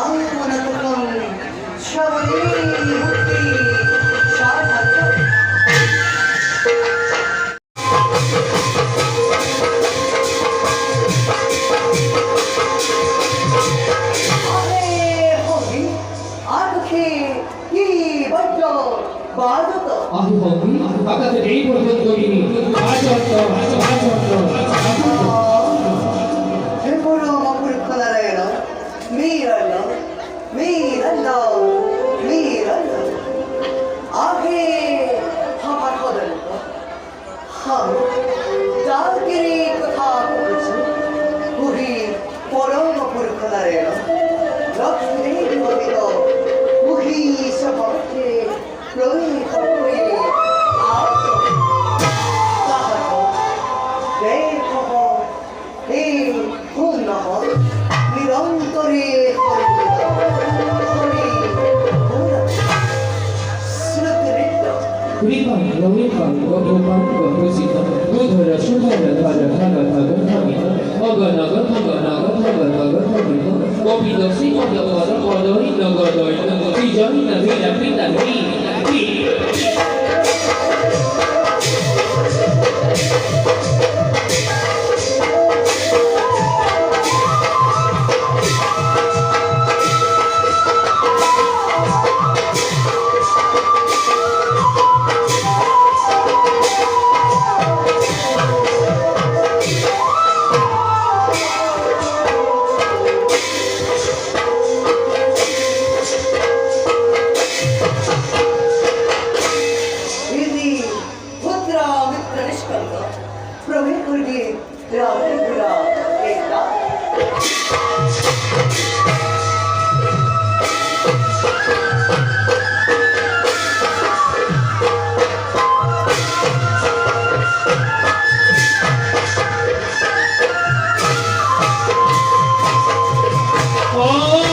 아무나도건 샤워리 묵디 샤하죠 아해 허기 아그키 이 먼저 맞았다 아니 거기 아까 그 네이버 전적이니 맞았어 일본어 먹을 거나라요 미랄로 아해 하바거든 함 자기리 그다 보지 우리 보러 먹을 거나라요 럭스리 거기도 우리 서버티 로이 거기 아웃도 따하고 내커고 이 혼나고 이런 소리 소리 뭐야 쓰러뜨렸죠 우리가 이거 그것이다 그들의 순간을 가져가는 하기는 어거나거 거기도 시고도 거도 있는 거도 있는 거 비전이나 비다 Oh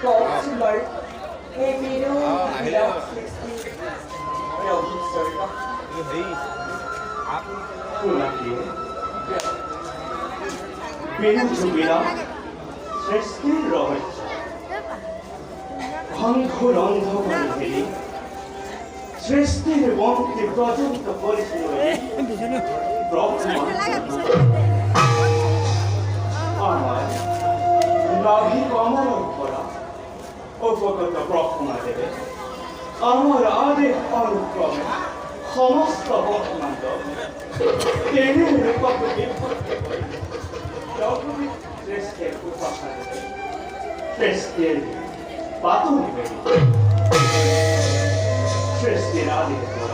Possible. Pero bilang 60. Ayaw, sorry ka. Kulaki. 비누주기랑 셀스틸 러버츠 광고를 엉터버리니 셀스틸 원티 프로젝트 버리시는 브로크만 아마 나비가 아마를 거라 어버거다 브로크만 되게 아마를 아데 하는 프로그램 허머스터 브로크만 더 얘네를 꽉 여기 레스텔 부탁하는데 레스텔 바톤이 되니 레스텔 아들이 뭐라